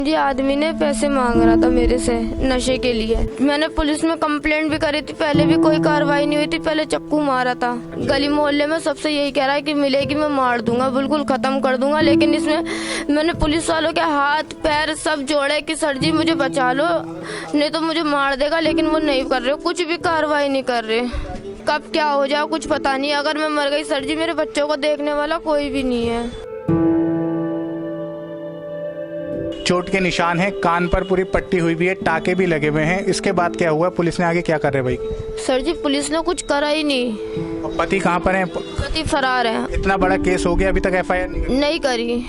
जी आदमी ने पैसे मांग रहा था मेरे से नशे के लिए। मैंने पुलिस में कंप्लेंट भी करी थी, पहले भी कोई कार्रवाई नहीं हुई थी। पहले चक्कू मारा था। गली मोहल्ले में सबसे यही कह रहा है कि मिलेगी मैं मार दूंगा, बिल्कुल खत्म कर दूंगा। लेकिन इसमें मैंने पुलिस वालों के हाथ पैर सब जोड़े कि सर जी मुझे बचा लो, नहीं तो मुझे मार देगा। लेकिन वो नहीं कर रहे, कुछ भी कार्रवाई नहीं कर रहे। कब क्या हो जाए कुछ पता नहीं। अगर मैं मर गई सर जी, मेरे बच्चों को देखने वाला कोई भी नहीं है। चोट के निशान हैं, कान पर पूरी पट्टी हुई भी है, टाके भी लगे हुए हैं। इसके बाद क्या हुआ? पुलिस ने आगे क्या कर रहे भाई? सर जी पुलिस ने कुछ करा ही नहीं। और पति कहाँ पर है? पति फरार है। इतना बड़ा केस हो गया, अभी तक एफआईआर नहीं करी।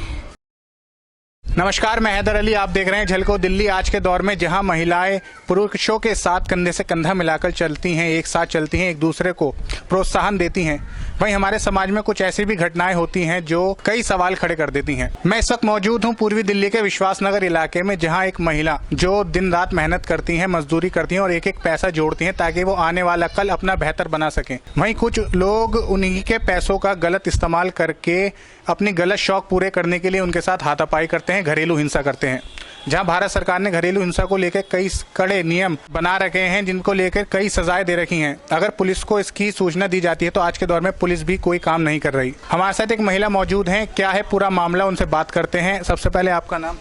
नमस्कार, मैं हैदर अली, आप देख रहे हैं झलको दिल्ली। आज के दौर में जहां महिलाएं पुरुषों के साथ कंधे से कंधा मिलाकर चलती हैं, एक साथ चलती हैं, एक दूसरे को प्रोत्साहन देती हैं, वहीं हमारे समाज में कुछ ऐसी भी घटनाएं होती हैं जो कई सवाल खड़े कर देती हैं। मैं इस वक्त मौजूद हूं पूर्वी दिल्ली के विश्वास नगर इलाके में, जहां एक महिला जो दिन रात मेहनत करती हैं, मजदूरी करती हैं और एक एक पैसा जोड़ती हैं ताकि वो आने वाला कल अपना बेहतर बना सकें। वहीं कुछ लोग उन्हीं के पैसों का गलत इस्तेमाल करके अपनी गलत शौक पूरे करने के लिए उनके साथ हाथापाई करते हैं, घरेलू हिंसा करते हैं। जहां भारत सरकार ने घरेलू हिंसा को लेकर कई कड़े नियम बना रखे हैं, जिनको लेकर कई सजाएं दे रखी हैं। अगर पुलिस को इसकी सूचना दी जाती है तो आज के दौर में पुलिस भी कोई काम नहीं कर रही। हमारे साथ एक महिला मौजूद है, क्या है पूरा मामला, उनसे बात करते हैं। सबसे पहले आपका नाम?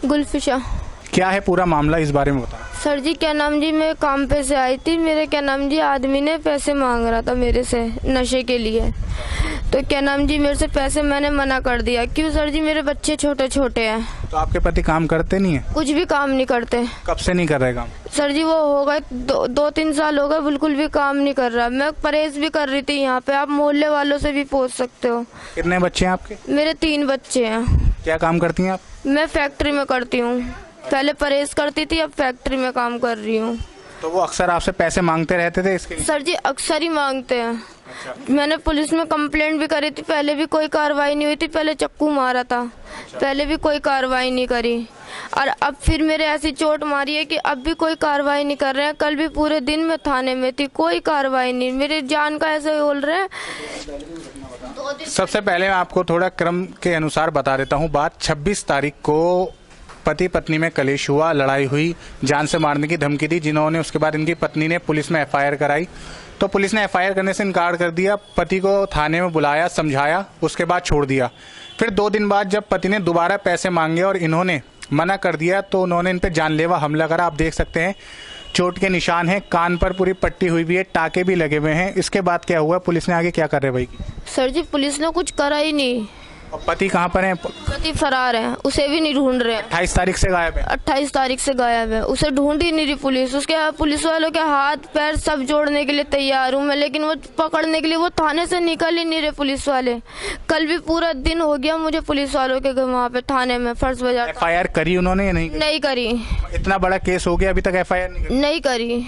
गुलफिशा। क्या है पूरा मामला, इस बारे में बताओ। सर जी क्या नाम जी, मैं काम पे से आई थी। मेरे क्या नाम जी आदमी ने पैसे मांग रहा था मेरे से नशे के लिए। तो क्या नाम जी मेरे से पैसे, मैंने मना कर दिया। क्यों सर जी, मेरे बच्चे छोटे छोटे हैं। तो आपके पति काम करते नहीं है? कुछ भी काम नहीं करते। कब से नहीं कर रहे काम? सर जी वो हो गए 2-3 साल हो गए, बिल्कुल भी काम नहीं कर रहा। मैं परहेज भी कर रही थी यहाँ पे, आप मोहल्ले वालों से भी पूछ सकते हो। कितने बच्चे हैं आपके? मेरे 3 बच्चे हैं। क्या काम करती हैं आप? मैं फैक्ट्री में करती हूँ। पहले परहेज करती थी, अब फैक्ट्री में काम कर रही हूँ। तो वो अक्सर आपसे पैसे मांगते रहते थे इसके? सर जी अक्सर ही मांगते हैं। मैंने पुलिस में कंप्लेंट भी करी थी, पहले भी कोई कार्रवाई नहीं हुई थी। पहले चक्कू मारा था, पहले भी कोई कार्रवाई नहीं करी। और अब फिर मेरे ऐसी चोट मारी है कि अब भी कोई कार्रवाई नहीं कर रहे हैं। कल भी पूरे दिन में थाने में थी, कोई कार्रवाई नहीं। मेरी जान का ऐसे बोल रहे हैं। सबसे पहले मैं आपको थोड़ा क्रम के अनुसार बता देता हूँ बात। 26 तारीख को पति पत्नी में कलेश हुआ, लड़ाई हुई, जान से मारने की धमकी दी, जिन्होंने उसके बाद इनकी पत्नी ने पुलिस में एफआईआर कराई। तो पुलिस ने एफआईआर करने से इनकार कर दिया, पति को थाने में बुलाया, समझाया, उसके बाद छोड़ दिया। फिर 2 दिन बाद जब पति ने दोबारा पैसे मांगे और इन्होंने मना कर दिया तो उन्होंने इन पर जानलेवा हमला करा। आप देख सकते हैं चोट के निशान हैं, कान पर पूरी पट्टी हुई भी है, टाके भी लगे हुए हैं। इसके बाद क्या हुआ? पुलिस ने आगे क्या कर रहे भाई? सर जी पुलिस ने कुछ करा ही नहीं। और पति कहाँ पर है? पति फरार है, उसे भी नहीं ढूंढ रहे। 28 तारीख से गायब है। 28 तारीख से गायब है, उसे ढूंढ ही नहीं रही पुलिस। उसके पुलिस वालों के हाथ पैर सब जोड़ने के लिए तैयार हूँ मैं, लेकिन वो पकड़ने के लिए वो थाने से निकल ही नहीं रहे पुलिस वाले। कल भी पूरा दिन हो गया मुझे पुलिस वालों के वहाँ पे थाने में फर्स्ट बाजार। एफआईआर करी उन्होंने या नहीं? नहीं करी। इतना बड़ा केस हो गया, अभी तक एफआईआर नहीं करी।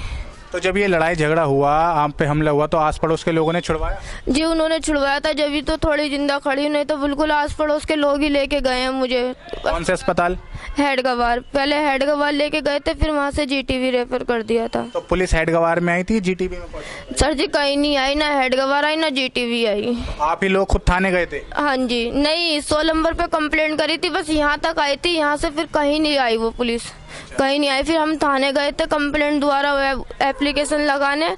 तो जब ये लड़ाई झगड़ा हुआ, आप पे हमला हुआ, तो आस पड़ोस के लोगों ने छुड़वाया? जी उन्होंने छुड़वाया था, जब भी तो थोड़ी जिंदा खड़ी, नहीं तो बिल्कुल आस पड़ोस के लोग ही लेके गए हैं मुझे। कौन से अस्पताल? हेडगवार। पहले हेडगवार लेके गए थे, फिर वहाँ से जीटीवी रेफर कर दिया था। तो पुलिस हेडगवार में आई थी, जीटीवी में पहुंची? सर जी कहीं नहीं आई, ना हेडगवार आई ना जीटीवी आई। आप ही लोग खुद थाने गए थे? हाँ जी, नहीं 100 नंबर पे कंप्लेंट करी थी, बस यहाँ तक आई थी। यहाँ से फिर कहीं नहीं आई वो पुलिस, कहीं नहीं आई। फिर हम थाने गए थे कंप्लेंट द्वारा एप्लीकेशन लगाने,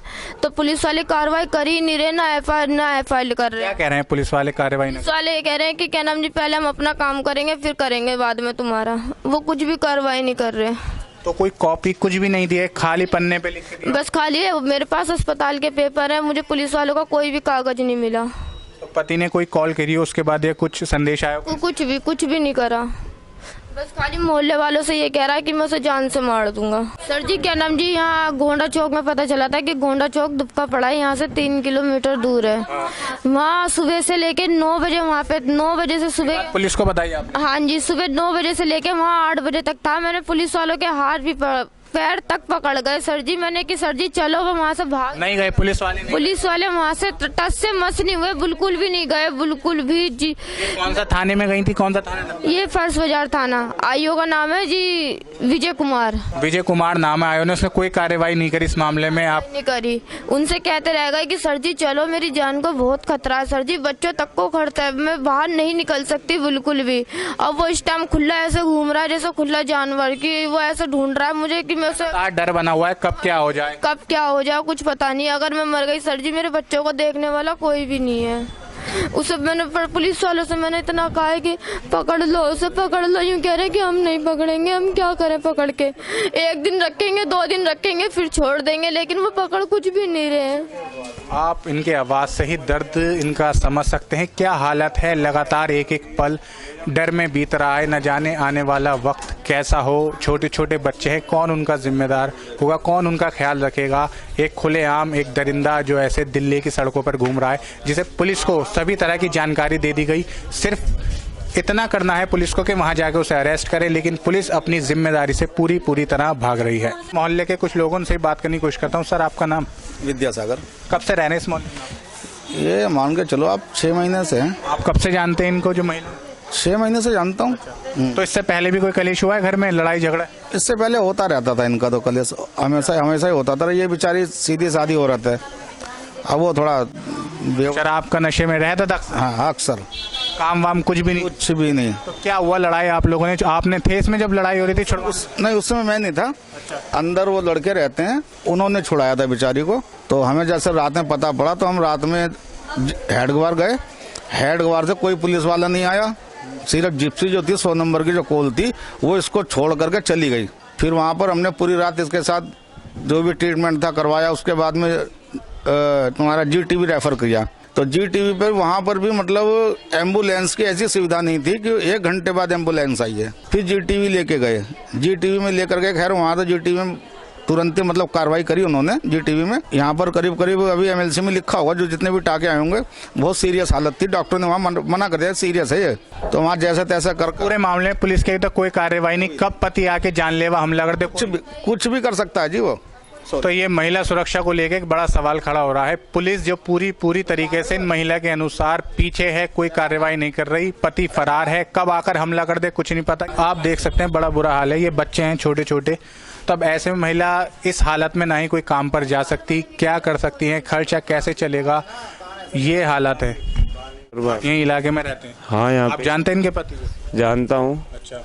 तो पुलिस वाले कार्रवाई कर ही नहीं रहे, ना एफआईआर कर रहे। क्या कह रहे हैं पुलिस वाले? कार्रवाई नहीं? पुलिस वाले कह रहे हैं कि क्या नाम जी पहले हम अपना काम करेंगे, फिर करेंगे बाद में तुम्हारा। वो कुछ भी कार्रवाई नहीं कर रहे। तो कोई कॉपी कुछ भी नहीं दिए, खाली पन्ने पे लिख के? बस खाली है। मेरे पास अस्पताल के पेपर है, मुझे पुलिस वालों का कोई भी कागज नहीं मिला। तो पति ने कोई कॉल करी उसके बाद या कुछ संदेश आया? कुछ भी नहीं करा। बस खाली मोहल्ले वालों से ये कह रहा है कि मैं उसे जान से मार दूंगा। सर जी क्या नाम जी, यहाँ गोंडा चौक में पता चला था कि गोंडा चौक दुबका पड़ा है, यहाँ से 3 किलोमीटर दूर है। वहाँ सुबह से लेके 9 बजे, वहाँ पे 9 बजे से सुबह पुलिस को बताइए आपने? हाँ जी, सुबह 9 बजे से लेके वहाँ 8 बजे तक था। मैंने पुलिस वालों के हाथ भी पैर तक पकड़ गए सर जी। मैंने कि सर जी चलो, वो वहाँ से भाग नहीं गए पुलिस वाले? पुलिस वाले वहाँ से टच से मस नहीं हुए, बिल्कुल भी नहीं गए, बिल्कुल भी जी। कौन सा थाने में गई थी? कौन सा थाना था? ये फर्श बाजार थाना। आईओ का नाम है जी विजय कुमार। विजय कुमार नाम है आईओ ने, उसने कोई कार्रवाई नहीं करी इस मामले में? आप नहीं करी। उनसे कहते रह गए कि सर जी चलो, मेरी जान को बहुत खतरा है सर जी, बच्चों तक को खतरा है, मैं बाहर नहीं निकल सकती बिल्कुल भी। अब वो इस टाइम खुला ऐसे घूम रहा है जैसे खुला जानवर, की वो ऐसे ढूंढ रहा है मुझे कि मैं उसे डर बना हुआ है कब क्या हो जाए, कब क्या हो जाए कुछ पता नहीं। अगर मैं मर गई सर जी, मेरे बच्चों को देखने वाला कोई भी नहीं है। उसे मैंने पुलिस वालों से मैंने इतना कहा है कि पकड़ लो उसे, पकड़ लो। यूँ कह रहे हैं कि हम नहीं पकड़ेंगे, हम क्या करें पकड़ के। एक दिन रखेंगे, 2 दिन रखेंगे, फिर छोड़ देंगे, लेकिन वो पकड़ कुछ भी नहीं रहे हैं। आप इनके आवाज से ही दर्द इनका समझ सकते हैं, क्या हालत है। लगातार एक एक पल डर में बीत रहा है, न जाने आने वाला वक्त कैसा हो। छोटे छोटे बच्चे हैं, कौन उनका जिम्मेदार होगा, कौन उनका ख्याल रखेगा। एक खुलेआम एक दरिंदा जो ऐसे दिल्ली की सड़कों पर घूम रहा है, जिसे पुलिस को सभी तरह की जानकारी दे दी गई। सिर्फ इतना करना है पुलिस को कि वहां जाकर उसे अरेस्ट करे, लेकिन पुलिस अपनी जिम्मेदारी से पूरी तरह भाग रही है। मोहल्ले के कुछ लोगों से बात करने की कोशिश करता हूँ। सर, आपका नाम? विद्यासागर। कब से रह रहे हैं इस मोहल्ले में? ये मान के चलो आप 6 महीने से हैं। आप कब से जानते हैं इनको? जो महिला 6 महीने से जानता हूँ। तो इससे पहले भी कोई कलेश हुआ है घर में, लड़ाई झगड़ा? इससे पहले होता रहता था इनका तो कलेश, हमेशा ही होता था। ये बेचारी सीधी सादी हो रहा था, अब वो थोड़ा शराब का नशे में रहता था? हाँ, अक्सर। काम वाम कुछ भी नहीं? कुछ भी नहीं। तो क्या हुआ लड़ाई आप लोगों ने? आपने थे इसमें जब लड़ाई हो रही थी? नहीं, उस समय मैं नहीं था। अंदर वो लड़के रहते हैं, उन्होंने छुड़ाया था बेचारी को। तो हमें जैसे रात में पता पड़ा तो हम रात में हेडगवार गए। हेडगवार से कोई पुलिस वाला नहीं आया, सिर्फ जिप्सी जो थी 100 नंबर की जो कॉल थी वो इसको छोड़ करके चली गई। फिर वहाँ पर हमने पूरी रात इसके साथ जो भी ट्रीटमेंट था करवाया। उसके बाद में तुम्हारा जीटीवी रेफर किया। तो जीटीवी पर वहाँ पर भी मतलब एम्बुलेंस की ऐसी सुविधा नहीं थी कि 1 घंटे बाद एम्बुलेंस आई है। फिर जीटीवी लेके गए, जीटीवी में लेकर गए। खैर वहाँ तो जीटीवी में तुरंत ही मतलब कार्रवाई करी उन्होंने जीटीवी में। यहाँ पर करीब अभी एमएलसी में लिखा होगा जो जितने भी टाके आए होंगे, बहुत सीरियस हालत थी। डॉक्टर ने वहाँ मना कर दिया सीरियस है ये, तो वहाँ जैसे तैसा कर। पूरे मामले में पुलिस की तो कोई कार्रवाई नहीं। कब पति आके जानलेवा हमला कर दे? कुछ भी कर सकता है जी वो। तो ये महिला सुरक्षा को लेकर एक बड़ा सवाल खड़ा हो रहा है। पुलिस जो पूरी तरीके से इन महिला के अनुसार पीछे है, कोई कार्रवाई नहीं कर रही। पति फरार है, कब आकर हमला कर दे कुछ नहीं पता। आप देख सकते हैं बड़ा बुरा हाल है। ये बच्चे हैं छोटे छोटे, तब ऐसे में महिला इस हालत में ना ही कोई काम पर जा सकती, क्या कर सकती है, खर्चा कैसे चलेगा, ये हालत है। यही इलाके में रहते हैं? हाँ, यहाँ आप जानते हैं इनके पति को? जानता हूँ। अच्छा,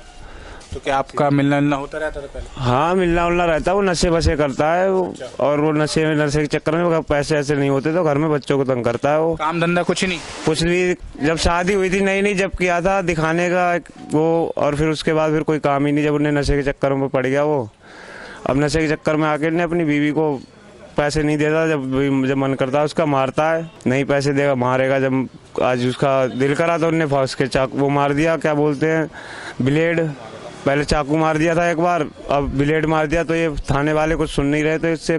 तो क्या आपका मिलना जुलना होता रहता था पहले? हाँ, मिलना उलना रहता है। वो नशे वशे करता है वो। और वो नशे के चक्कर में पैसे ऐसे नहीं होते तो घर में बच्चों को तंग करता है वो। काम धंधा कुछ नहीं? कुछ भी। जब शादी हुई थी नई जब किया था दिखाने का वो, और फिर उसके बाद फिर कोई काम ही नहीं, जब उन्हें नशे के चक्कर में पड़ गया वो। अब नशे के चक्कर में आके ने अपनी बीवी को पैसे नहीं देता, जब मन करता है उसका मारता है। नहीं पैसे देगा मारेगा। जब आज उसका दिल करा तो उन्हें फांस के वो मार दिया, क्या बोलते हैं, ब्लेड। पहले चाकू मार दिया था एक बार, अब ब्लेड मार दिया। तो ये थाने वाले कुछ सुन नहीं रहे, तो इससे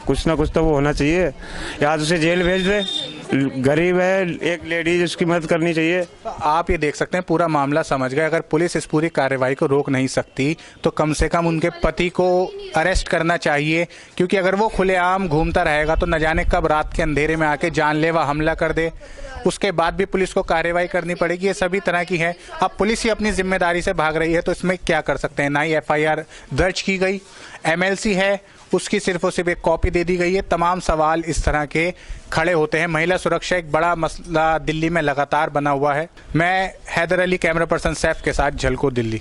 कुछ ना कुछ तो वो होना चाहिए। या तो उसे जेल भेज दे, गरीब है, एक लेडीज, उसकी मदद करनी चाहिए। आप ये देख सकते हैं पूरा मामला समझ गए। अगर पुलिस इस पूरी कार्रवाई को रोक नहीं सकती तो कम से कम उनके पति को अरेस्ट करना चाहिए, क्योंकि अगर वो खुलेआम घूमता रहेगा तो न जाने कब रात के अंधेरे में आके जानलेवा हमला कर दे। उसके बाद भी पुलिस को कार्रवाई करनी पड़ेगी। ये सभी तरह की है। अब पुलिस ही अपनी जिम्मेदारी से भाग रही है, तो इसमें क्या कर सकते हैं। ना ही एफआईआर दर्ज की गई, एमएलसी है उसकी सिर्फ और सिर्फ एक कॉपी दे दी गई है। तमाम सवाल इस तरह के खड़े होते हैं। महिला सुरक्षा एक बड़ा मसला दिल्ली में लगातार बना हुआ है। मैं हैदर अली, कैमरा पर्सन सैफ के साथ, झलको दिल्ली।